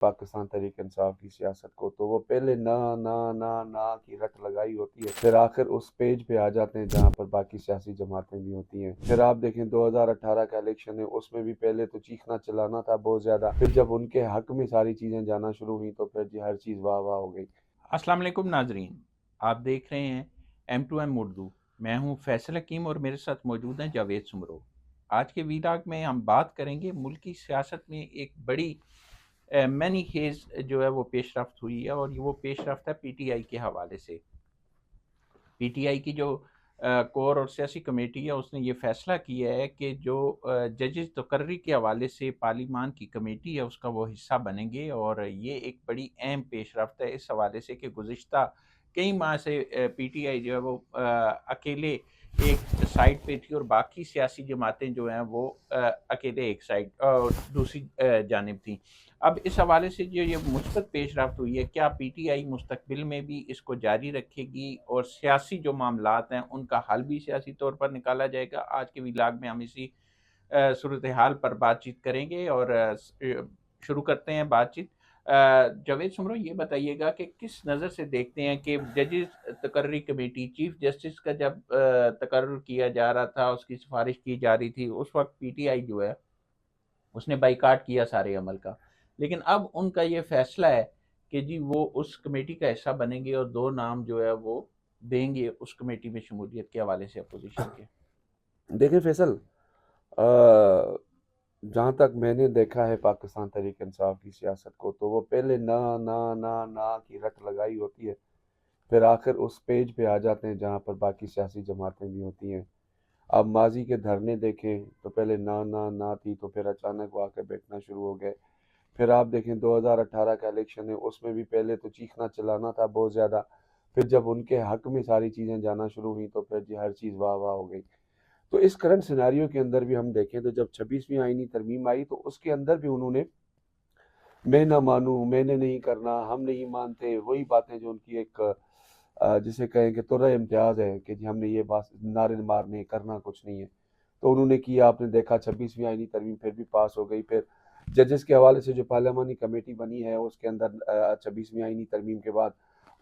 پاکستان تحریک انصاف کی سیاست کو، تو وہ پہلے نہ کی رٹ لگائی ہوتی ہے، پھر آخر اس پیج پہ آ جاتے ہیں جہاں پر باقی سیاسی جماعتیں بھی ہوتی ہیں۔ پھر آپ دیکھیں 2018 کا الیکشن ہے، اس میں بھی پہلے تو چیخنا چلانا تھا بہت زیادہ، پھر جب ان کے حق میں ساری چیزیں جانا شروع ہوئی تو پھر جی ہر چیز واہ واہ ہو گئی۔ السلام علیکم ناظرین، آپ دیکھ رہے ہیں M2M اردو۔ میں ہوں فیصل حکیم اور میرے ساتھ موجود ہیں جاوید سمرو۔ آج کے ویلاگ میں ہم بات کریں گے ملکی سیاست میں ایک بڑی مینی خیز جو ہے وہ پیش رفت ہوئی ہے، اور وہ پیش رفت ہے پی ٹی آئی کے حوالے سے۔ پی ٹی آئی کی جو کور اور سیاسی کمیٹی ہے، اس نے یہ فیصلہ کیا ہے کہ جو ججز تقرری کے حوالے سے پارلیمان کی کمیٹی ہے اس کا وہ حصہ بنیں گے، اور یہ ایک بڑی اہم پیش رفت ہے اس حوالے سے کہ گزشتہ کئی ماہ سے پی ٹی آئی جو ہے وہ اکیلے ایک سائڈ پہ تھی، اور باقی سیاسی جماعتیں جو ہیں وہ اکیلے ایک سائڈ دوسری جانب تھیں۔ اب اس حوالے سے جو یہ مثبت پیش رفت ہوئی ہے، کیا پی ٹی آئی مستقبل میں بھی اس کو جاری رکھے گی اور سیاسی جو معاملات ہیں ان کا حل بھی سیاسی طور پر نکالا جائے گا؟ آج کے ویلاگ میں ہم اسی صورتحال پر بات چیت کریں گے، اور شروع کرتے ہیں بات چیت۔ جاوید سمرو، یہ بتائیے گا کہ کس نظر سے دیکھتے ہیں کہ ججز تقرری کمیٹی، چیف جسٹس کا جب تقرر کیا جا رہا تھا، اس کی سفارش کی جا رہی تھی، اس وقت پی ٹی آئی جو ہے اس نے بائیکاٹ کیا سارے عمل کا، لیکن اب ان کا یہ فیصلہ ہے کہ جی وہ اس کمیٹی کا حصہ بنیں گے اور 2 نام جو ہے وہ دیں گے اس کمیٹی میں شمولیت کے حوالے سے اپوزیشن کے۔ دیکھیں فیصل، جہاں تک میں نے دیکھا ہے پاکستان تحریک انصاف کی سیاست کو، تو وہ پہلے نہ کی رٹ لگائی ہوتی ہے، پھر آخر اس پیج پہ آ جاتے ہیں جہاں پر باقی سیاسی جماعتیں بھی ہوتی ہیں۔ اب ماضی کے دھرنے دیکھیں تو پہلے نہ تھی، تو پھر اچانک وہ آ کے بیٹھنا شروع ہو گئے۔ پھر آپ دیکھیں 2018 کا الیکشن ہے، اس میں بھی پہلے تو چیخنا چلانا تھا بہت زیادہ، پھر جب ان کے حق میں ساری چیزیں جانا شروع ہوئی تو پھر جی ہر چیز واہ واہ ہو گئی۔ تو اس کرنٹ سیناریو کے اندر بھی ہم دیکھیں تو جب 26ویں آئینی ترمیم آئی تو اس کے اندر بھی انہوں نے میں نہ مانوں، میں نے نہیں کرنا، ہم نہیں مانتے، وہی باتیں جو ان کی ایک جسے کہیں کہ طرح امتیاز ہے کہ جی ہم نے یہ بات نعرے مارنے کرنا کچھ نہیں ہے، تو انہوں نے کیا۔ آپ نے دیکھا 26ویں آئینی ترمیم پھر بھی پاس ہو گئی۔ پھر ججز کے حوالے سے جو پارلیمانی کمیٹی بنی ہے اس کے اندر 26ویں آئینی ترمیم کے بعد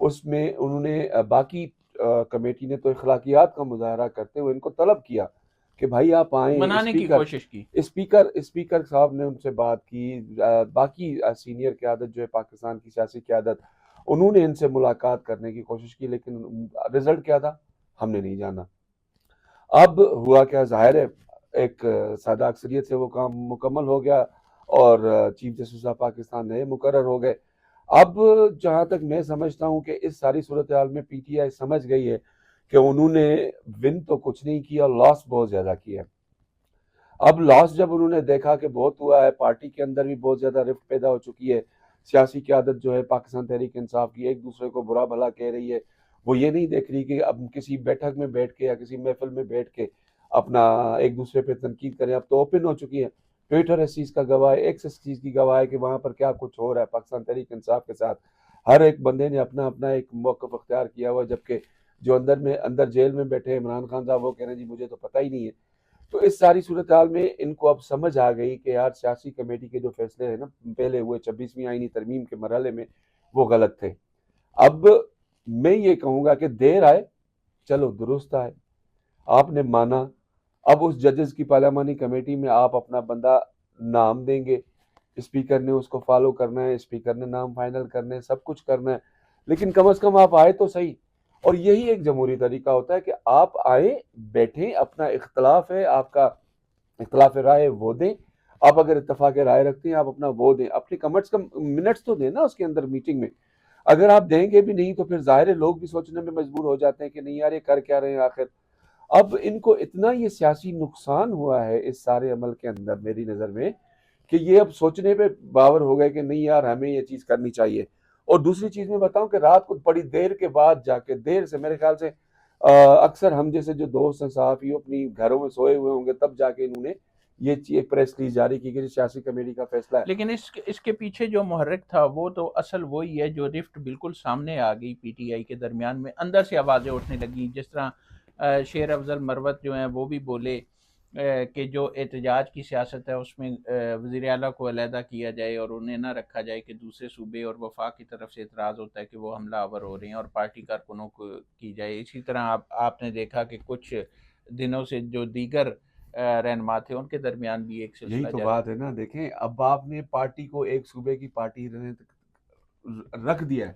اس میں انہوں نے باقی کمیٹی نے تو اخلاقیات کا مظاہرہ کرتے ہوئے ان کو طلب کیا کہ بھائی آپ آئیں۔ منانے کی کوشش کی۔ اسپیکر صاحب نے ان سے بات کی، باقی سینئر قیادت جو ہے پاکستان کی سیاسی قیادت، انہوں نے ان سے ملاقات کرنے کی کوشش کی، لیکن رزلٹ کیا تھا ہم نے نہیں جانا۔ اب ہوا کیا، ظاہر ہے ایک سادہ اکثریت سے وہ کام مکمل ہو گیا اور چیف جسٹس آف پاکستان نئے مقرر ہو گئے۔ اب جہاں تک میں سمجھتا ہوں کہ اس ساری صورتحال میں پی ٹی آئی سمجھ گئی ہے کہ انہوں نے ون تو کچھ نہیں کیا، لاس بہت زیادہ کیا۔ اب لاس جب انہوں نے دیکھا کہ بہت ہوا ہے، پارٹی کے اندر بھی بہت زیادہ رفت پیدا ہو چکی ہے، سیاسی قیادت جو ہے پاکستان تحریک انصاف کی ایک دوسرے کو برا بھلا کہہ رہی ہے، وہ یہ نہیں دیکھ رہی کہ اب کسی بیٹھک میں بیٹھ کے یا کسی محفل میں بیٹھ کے اپنا ایک دوسرے پہ تنقید کریں۔ اب تو اوپن ہو چکی ہے، ٹویٹر اس چیز کا گواہ ہے، ایکس اس چیز کی گواہ ہے کہ وہاں پر کیا کچھ ہو رہا ہے پاکستان تحریک انصاف کے ساتھ۔ ہر ایک بندے نے اپنا اپنا ایک موقف اختیار کیا ہوا، جبکہ جو اندر جیل میں بیٹھے عمران خان صاحب وہ کہہ رہے ہیں جی مجھے تو پتہ ہی نہیں ہے۔ تو اس ساری صورتحال میں ان کو اب سمجھ آ گئی کہ یار سیاسی کمیٹی کے جو فیصلے ہیں نا پہلے ہوئے 26ویں آئینی ترمیم کے مرحلے میں، وہ غلط تھے۔ اب میں یہ کہوں گا کہ دیر آئے چلو درست آئے، آپ نے مانا، اب اس ججز کی پارلیمانی کمیٹی میں آپ اپنا بندہ نام دیں گے، اسپیکر نے اس کو فالو کرنا ہے، اسپیکر نے نام فائنل کرنا ہے، سب کچھ کرنا ہے، لیکن کم از کم آپ آئے تو صحیح۔ اور یہی ایک جمہوری طریقہ ہوتا ہے کہ آپ آئیں، بیٹھیں، اپنا اختلاف ہے آپ کا، اختلاف رائے وہ دیں، آپ اگر اتفاق رائے رکھتے ہیں آپ اپنا وہ دیں، اپنے کم از کم منٹس تو دیں نا اس کے اندر میٹنگ میں۔ اگر آپ دیں گے بھی نہیں تو پھر ظاہر ہے لوگ بھی سوچنے میں مجبور ہو جاتے ہیں کہ نہیں یار یہ کر کیا رہے ہیں آخر۔ اب ان کو اتنا یہ سیاسی نقصان ہوا ہے اس سارے عمل کے اندر میری نظر میں کہ یہ اب سوچنے پہ باور ہو گئے کہ نہیں یار ہمیں یہ چیز کرنی چاہیے۔ اور دوسری چیز میں بتاؤں کہ رات کو بڑی دیر کے بعد جا کے، دیر سے میرے خیال سے اکثر ہم جیسے جو دوست ہیں صحافی اپنی گھروں میں سوئے ہوئے ہوں گے تب جا کے انہوں نے یہ ایک پریس ریلیز جاری کی کہ سیاسی کمیٹی کا فیصلہ ہے۔ لیکن اس کے پیچھے جو محرک تھا وہ تو اصل وہی ہے، جو رفٹ بالکل سامنے آ گئی پی ٹی آئی کے درمیان میں، اندر سے آوازیں اٹھنے لگیں، جس طرح شیر افضل مروت جو ہیں وہ بھی بولے کہ جو احتجاج کی سیاست ہے اس میں وزیر اعلیٰ کو علیحدہ کیا جائے اور انہیں نہ رکھا جائے کہ دوسرے صوبے اور وفاق کی طرف سے اعتراض ہوتا ہے کہ وہ حملہ آور ہو رہے ہیں اور پارٹی کارکنوں کو کی جائے. اسی طرح آپ نے دیکھا کہ کچھ دنوں سے جو دیگر رہنما تھے ان کے درمیان بھی ایک یہی سلسلہ تو جاری. بات ہے نا. دیکھیں اب آپ نے پارٹی کو ایک صوبے کی پارٹی رکھ دیا ہے،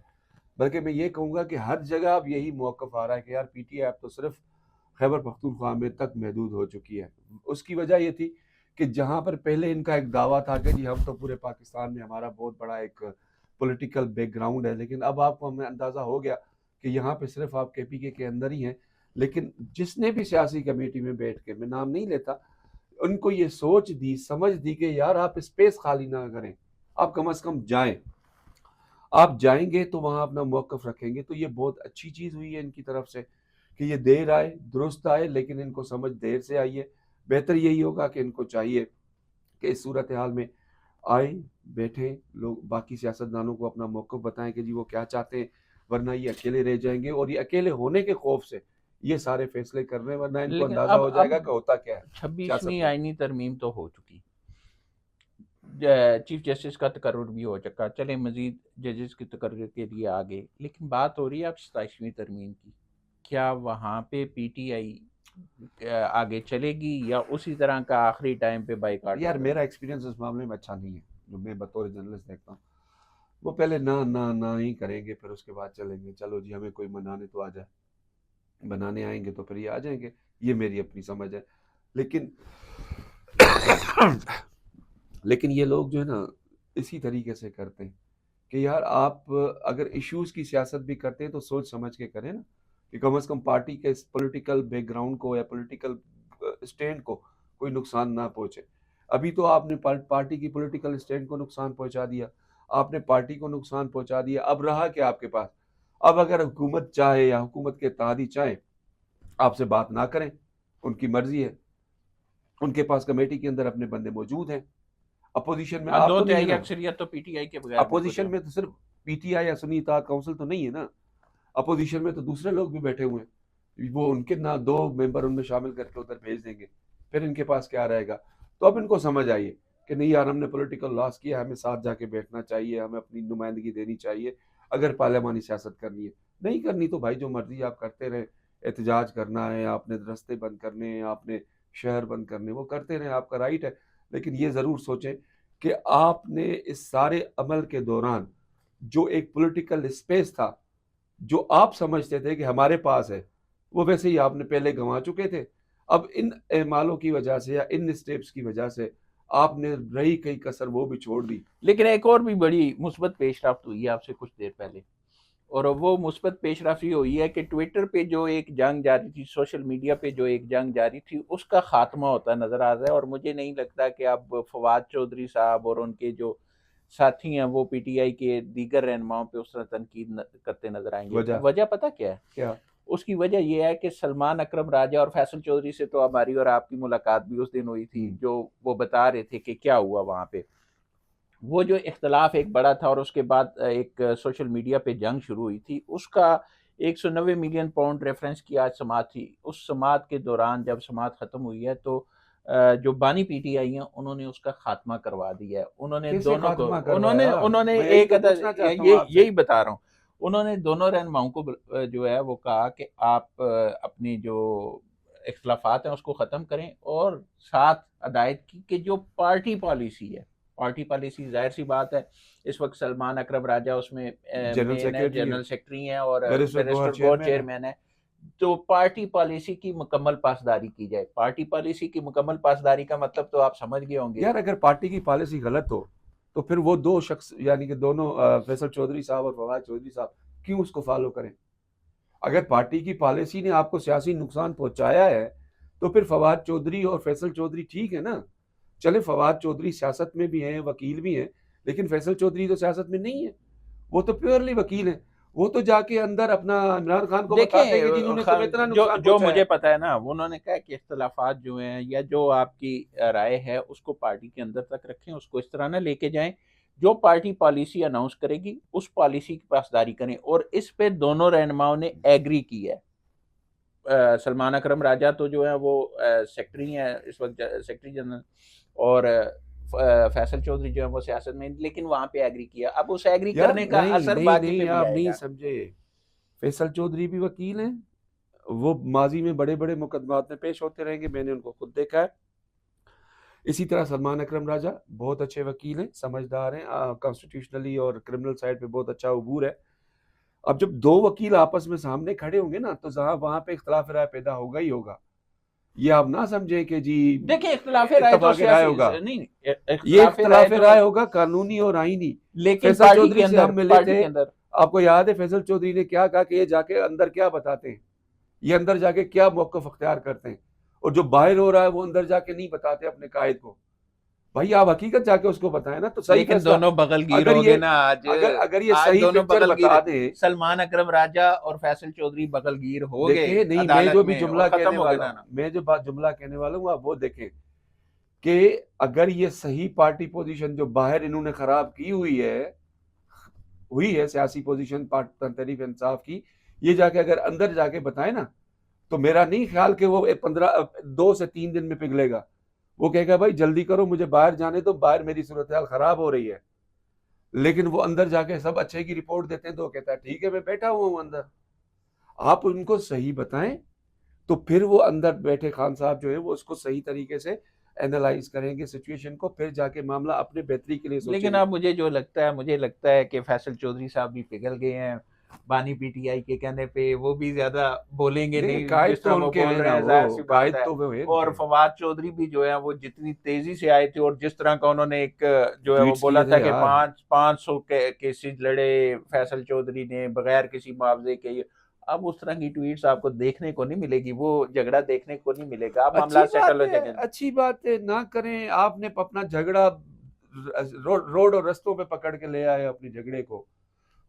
بلکہ میں یہ کہوں گا کہ ہر جگہ اب یہی موقف آ رہا ہے کہ یار پی ٹی آئی اب تو صرف خیبر پختونخوا میں تک محدود ہو چکی ہے. اس کی وجہ یہ تھی کہ جہاں پر پہلے ان کا ایک دعویٰ تھا کہ جی ہم تو پورے پاکستان میں ہمارا بہت بڑا ایک پولیٹیکل بیک گراؤنڈ ہے، لیکن اب آپ کو ہمیں اندازہ ہو گیا کہ یہاں پہ صرف آپ کے پی کے اندر ہی ہیں. لیکن جس نے بھی سیاسی کمیٹی میں بیٹھ کے، میں نام نہیں لیتا، ان کو یہ سوچ دی، سمجھ دی کہ یار آپ اسپیس خالی نہ کریں، آپ کم از کم جائیں. آپ جائیں گے تو وہاں اپنا موقف رکھیں گے. تو یہ بہت اچھی چیز ہوئی ہے ان کی طرف سے کہ یہ دیر آئے درست آئے، لیکن ان کو سمجھ دیر سے آئی ہے. بہتر یہی ہوگا کہ ان کو چاہیے کہ اس صورتحال میں آئیں، بیٹھیں، لوگ باقی سیاستدانوں کو اپنا موقف بتائیں کہ جی وہ کیا چاہتے ہیں، ورنہ یہ اکیلے رہ جائیں گے اور یہ اکیلے ہونے کے خوف سے یہ سارے فیصلے کر رہے ہیں، ورنہ ان کو لیکن اندازہ ہو جائے گا کہ ہوتا کیا ہے 26ویں سیاست میں. آئینی ترمیم تو ہو چکی، چیف جسٹس کا تقرر بھی ہو چکا، چلے مزید ججز کی تقرر کے لیے آگے. لیکن بات ہو رہی ہے اب 27ویں ترمیم کی. کیا وہاں پہ پی ٹی آئی آگے چلے گی یا اسی طرح کا آخری ٹائم پہ بائیکاٹ یار ہوگا؟ میرا ایکسپیرینس اس معاملے میں اچھا نہیں ہے، جو میں بطور جرنلسٹ دیکھتا ہوں. وہ پہلے نہ ہی کریں گے، پھر اس کے بعد چلیں گے چلو جی ہمیں کوئی منانے تو آ جائے، بنانے آئیں گے تو پھر یہ آ جائیں گے. یہ میری اپنی سمجھ ہے. لیکن لیکن یہ لوگ جو ہے نا اسی طریقے سے کرتے ہیں کہ یار آپ اگر ایشوز کی سیاست بھی کرتے ہیں تو سوچ سمجھ کے کریں نا، کہ کم از کم پارٹی کے پولیٹیکل بیک گراؤنڈ کو یا پولیٹیکل اسٹینڈ کو کوئی نقصان نہ پہنچے. ابھی تو آپ نے پارٹی کی پولیٹیکل اسٹینڈ کو نقصان پہنچا دیا، آپ نے پارٹی کو نقصان پہنچا دیا. اب رہا کہ آپ کے پاس، اب اگر حکومت چاہے یا حکومت کے اتحادی چاہیں آپ سے بات نہ کریں، ان کی مرضی ہے، ان کے پاس کمیٹی کے اندر اپنے بندے موجود ہیں. اپوزیشن میں آپ دو تو نہیں ہے تہائی نا، اکثریت تو پی ٹی آئی کے بغیر بھی کچھ اپوزیشن میں تو صرف پی ٹی آئی یا سنی اتحاد کونسل تو نہیں ہے نا، اپوزیشن میں تو دوسرے لوگ بھی بیٹھے ہوئے ہیں. وہ ان کے نہ 2 ممبر ان میں شامل کر کے ادھر بھیج دیں گے، پھر ان کے پاس کیا رہے گا. تو اب ان کو سمجھ آئیے کہ نہیں یار ہم نے پولیٹیکل لاس کیا، ہمیں ساتھ جا کے بیٹھنا چاہیے، ہمیں اپنی نمائندگی دینی چاہیے. اگر پارلیمانی سیاست کرنی ہے، نہیں کرنی تو بھائی جو مرضی آپ کرتے رہیں. احتجاج کرنا ہے، آپ نے رستے بند کرنے ہیں، آپ نے شہر بند کرنے، وہ کرتے رہیں، آپ کا رائٹ ہے. لیکن یہ ضرور سوچیں کہ آپ نے اس سارے عمل کے دوران جو ایک پولیٹیکل اسپیس تھا جو آپ سمجھتے تھے کہ ہمارے پاس ہے، وہ ویسے ہی آپ نے پہلے گنوا چکے تھے. اب ان اعمالوں کی وجہ سے یا ان اسٹیپس کی وجہ سے آپ نے رہی کئی کسر وہ بھی چھوڑ دی. لیکن ایک اور بھی بڑی مثبت پیش رفت ہوئی ہے آپ سے کچھ دیر پہلے، اور وہ مثبت پیش رفت یہ ہوئی ہے کہ ٹویٹر پہ جو ایک جنگ جاری تھی، سوشل میڈیا پہ جو ایک جنگ جاری تھی، اس کا خاتمہ ہوتا نظر آ رہا ہے. اور مجھے نہیں لگتا کہ اب فواد چودھری صاحب اور ان کے جو ساتھی ہیں وہ پی ٹی آئی کے دیگر رہنماؤں پہ اس طرح تنقید کرتے نظر آئیں گے. وجہ پتہ کیا ہے؟ کیا اس کی وجہ یہ ہے کہ سلمان اکرم راجہ اور فیصل چودھری سے تو ہماری اور آپ کی ملاقات بھی اس دن ہوئی تھی، جو وہ بتا رہے تھے کہ کیا ہوا وہاں پہ. وہ جو اختلاف ایک بڑا تھا اور اس کے بعد ایک سوشل میڈیا پہ جنگ شروع ہوئی تھی، اس کا 190 ملین پاؤنڈ ریفرنس کی آج سماعت تھی. اس سماعت کے دوران جب سماعت ختم ہوئی ہے تو جو بانی پی ٹی آئی ہیں انہوں نے اس کا خاتمہ کروا دیا ہے. انہوں نے دونوں کو انہوں نے ایک یہی بتا رہا ہوں، انہوں نے دونوں رہنماؤں کو جو ہے وہ کہا کہ آپ اپنی جو اختلافات ہیں اس کو ختم کریں اور ساتھ ہدایت کی کہ جو پارٹی پالیسی ہے، پارٹی پالیسی ظاہر سی بات ہے اس وقت سلمان اکرم راجہ اس میں جنرل سیکرٹری ہیں اور بیرسٹر گور چیئرمین ہے. تو پارٹی پالیسی کی مکمل پاسداری کی جائے. پارٹی پالیسی کی مکمل پاسداری کا مطلب تو آپ سمجھ گئے ہوں گے. یار اگر پارٹی کی پالیسی غلط ہو تو پھر وہ دو شخص یعنی کہ دونوں فیصل چودھری صاحب اور فواد چودھری صاحب کیوں اس کو فالو کریں؟ اگر پارٹی کی پالیسی نے آپ کو سیاسی نقصان پہنچایا ہے تو پھر فواد چودھری اور فیصل چودھری ٹھیک ہے نا. چلے فواد چودھری سیاست میں بھی ہیں، وکیل بھی ہیں، لیکن فیصل چودھری تو سیاست میں نہیں ہے، وہ تو پیورلی وکیل ہیں. وہ تو جا کے اندر اپنا عمران خان کو بتاتے ہیں کہ جنہوں نے تمہیں اتنا نقصان جو مجھے پتا ہے نا، انہوں نے کہا کہ اختلافات جو ہیں یا جو آپ کی رائے ہے اس کو پارٹی کے اندر تک رکھیں، اس کو اس طرح نہ لے کے جائیں. جو پارٹی پالیسی اناؤنس کرے گی اس پالیسی کی پاسداری کریں، اور اس پہ دونوں رہنماؤں نے ایگری کی ہے. سلمان اکرم راجہ تو جو ہے وہ سیکٹری ہیں اس وقت، سیکٹری جنرل، اور فیصل چودھری جو ہے وہ سیاست میں، لیکن وہاں پہ ایگری کیا. اب اس ایگری یار کرنے کا نہیں اثر نہیں باقی پہ نہیں، بھی آپ آئے نہیں گا. سمجھے. فیصل چودھری بھی وکیل ہیں، وہ ماضی میں بڑے بڑے مقدمات میں پیش ہوتے رہیں گے، میں نے ان کو خود دیکھا ہے. اسی طرح سلمان اکرم راجہ بہت اچھے وکیل ہیں، سمجھدار ہیں، کانسٹیٹیوشنلی اور کرمنل سائڈ پہ بہت اچھا عبور ہے. اب جب دو وکیل آپس میں سامنے کھڑے ہوں گے نا تو وہاں پہ اختلاف رائے پیدا ہوگا ہی ہوگا. یہ آپ نہ سمجھیں کہ جی دیکھیں اختلاف رائے تو اتفاق رائے ہوگا، سیاسی نہیں، یہ اختلاف رائے اختلاف تو، رائے ہوگا قانونی اور آئینی. لیکن فیصل پارٹی چودھری کے سے اندر، ہم ملے پارٹی تھے، کے اندر. آپ کو یاد ہے فیصل چودھری نے کیا کہا کہ یہ جا کے اندر کیا بتاتے ہیں، یہ اندر جا کے کیا موقف اختیار کرتے ہیں، اور جو باہر ہو رہا ہے وہ اندر جا کے نہیں بتاتے اپنے قائد کو. بھائی آپ حقیقت جا کے اس کو بتائیں نا تو صحیح لیکن فیصلہ. دونوں بغل گیر اگر ہو گئے یہ نا آج. اگر یہ آج صحیح دونوں پکچر بغل گیر، بتا دیں. سلمان اکرم راجہ اور فیصل چودھری بغل گیر ہو گئے دیکھیں نہیں، میں عدالت جو بھی میں جملہ اور ختم کہنے ہو گئے والا نا. ہوں، میں جو بات جملہ کہنے والا ہوں آپ وہ دیکھیں کہ اگر یہ صحیح پارٹی پوزیشن جو باہر انہوں نے خراب کی ہوئی ہے سیاسی پوزیشن تحریک انصاف کی، یہ جا کے اگر اندر جا کے بتائیں نا تو میرا نہیں خیال کہ وہ 2 سے 3 دن میں پگھلے گا. وہ کہے گا بھائی جلدی کرو مجھے باہر جانے دو، باہر میری صورتحال خراب ہو رہی ہے. لیکن وہ اندر جا کے سب اچھے کی رپورٹ دیتے ہیں تو وہ کہتا ہے ٹھیک ہے میں بیٹھا ہوا ہوں اندر. آپ ان کو صحیح بتائیں تو پھر وہ اندر بیٹھے خان صاحب جو ہے وہ اس کو صحیح طریقے سے اینالائز کریں گے سچویشن کو، پھر جا کے معاملہ اپنے بہتری کے لیے سوچیں لیکن گے. اب مجھے لگتا ہے کہ فیصل چودھری صاحب بھی پگھل گئے ہیں بانی پی ٹی آئی کے کہنے پہ، وہ بھی زیادہ بولیں گے دیکھیں نہیں قائد جس طرح تو ان وہ کے بول ہیں رہے نا، ہیں، ظاہر سی وہ بات قائد ہے. تو وہ ہیں ان اور کے. فواد چودھری بھی جو ہے وہ جتنی تیزی سے آئے تھے اور جس طرح کا انہوں نے ایک جو ہے وہ ٹویٹس بولا کیے تھا تھے کہ یار. 500 کیسز لڑے فیصل چودھری نے بغیر کسی معاوضے کے، اب اس طرح کی ٹویٹس آپ کو دیکھنے کو نہیں ملے گی، وہ جھگڑا دیکھنے کو نہیں ملے گا. اب اچھی معاملات سیٹل بات ہو ہے، جائیں گے. اچھی بات ہے، نہ کریں. آپ نے اپنا جھگڑا روڈ اور رستوں پہ پکڑ کے لے آئے اپنے جھگڑے کو،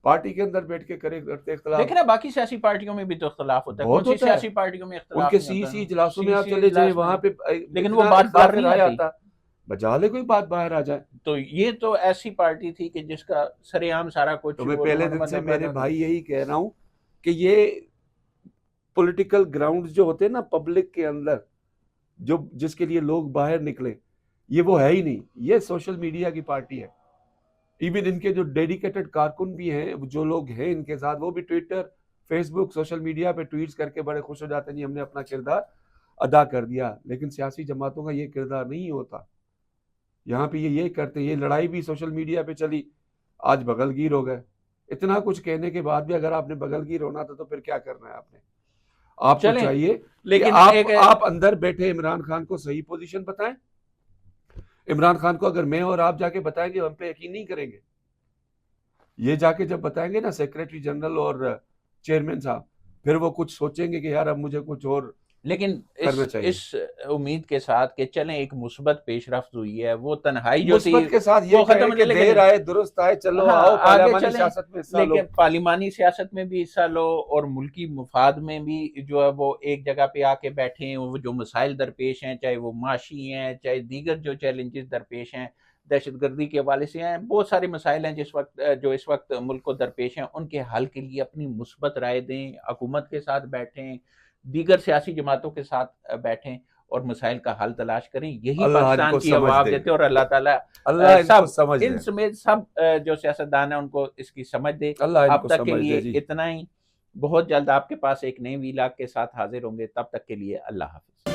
پارٹی کے اندر بیٹھ کے کرتے اختلاف. لیکن اب باقی سیاسی پارٹیوں میں بھی تو اختلاف ہوتا ہے، کون بہت سی ہوتا ہے، سیاسی پارٹیوں میں ان اختلاف کے نہیں سی ہوتا سی اجلاسوں میں سی آپ سی چلے جائیں اجلاس میں، وہاں پہ لیکن وہ اتنا بات باہر اختلاف نہیں رائے آتی. آتا. بجا لے کوئی بات باہر آ جائے. تو یہ تو ایسی پارٹی تھی کہ جس کا سر عام سارا کچھ تو میں پہلے دن سے میرے بھائی یہی کہہ رہا ہوں کہ یہ پولیٹیکل گراؤنڈ جو ہوتے ہیں نا پبلک کے اندر، جس کے لیے لوگ باہر نکلے، یہ وہ ہے ہی نہیں. یہ سوشل میڈیا کی پارٹی ہے. ایون ان کے جو ڈیڈیکیٹڈ کارکن بھی ہیں، جو لوگ ہیں ان کے ساتھ، وہ بھی ٹویٹر، فیس بک، سوشل میڈیا پہ ٹویٹس کر کے بڑے خوش ہو جاتے ہیں جی ہم نے اپنا کردار ادا کر دیا. لیکن سیاسی جماعتوں کا یہ کردار نہیں ہوتا. یہاں پہ یہ کرتے ہیں. یہ لڑائی بھی سوشل میڈیا پہ چلی، آج بغل گیر ہو گئے. اتنا کچھ کہنے کے بعد بھی اگر آپ نے بغل گیر ہونا تھا تو پھر کیا کرنا ہے آپ نے؟ آپ کو چلیں. چاہیے کہ لیکن آپ اندر بیٹھے عمران خان کو صحیح پوزیشن بتائیں. عمران خان کو اگر میں اور آپ جا کے بتائیں گے ہم پہ یقین نہیں کریں گے. یہ جا کے جب بتائیں گے نا سیکریٹری جنرل اور چیئرمین صاحب، پھر وہ کچھ سوچیں گے کہ یار اب مجھے کچھ اور لیکن کرنا چاہیے. اس امید کے ساتھ کہ چلیں ایک مثبت پیش رفت ہوئی ہے، وہ تنہائی جو تھی مثبت کے ساتھ یہ وہ کہیں ختم. کہ لیکن دیر آئے درست آئے، چلو ہاں آؤ آگے پارلیمانی چلیں، سیاست میں حصہ لو. لیکن پارلیمانی سیاست میں بھی حصہ لو اور ملکی مفاد میں بھی جو ہے وہ ایک جگہ پہ آ کے بیٹھے ہیں. وہ جو مسائل درپیش ہیں، چاہے وہ معاشی ہیں، چاہے دیگر جو چیلنجز درپیش ہیں، دہشت گردی کے حوالے سے ہیں، بہت سارے مسائل ہیں جو اس وقت ملک کو درپیش ہیں، ان کے حل کے لیے اپنی مثبت رائے دیں، حکومت کے ساتھ بیٹھیں، دیگر سیاسی جماعتوں کے ساتھ بیٹھیں اور مسائل کا حل تلاش کریں. یہی اللہ ان پاکستان کو کی سمجھ عوام دے، دیتے، اور اللہ تعالیٰ اللہ ان کو سب سمجھ دے، ان سمیت سب جو سیاستدان ہیں ان کو اس کی سمجھ دے. اللہ ان اب کو تک کے سمجھ لیے دے جی. اتنا ہی. بہت جلد آپ کے پاس ایک نئے ویلاگ کے ساتھ حاضر ہوں گے. تب تک کے لیے اللہ حافظ.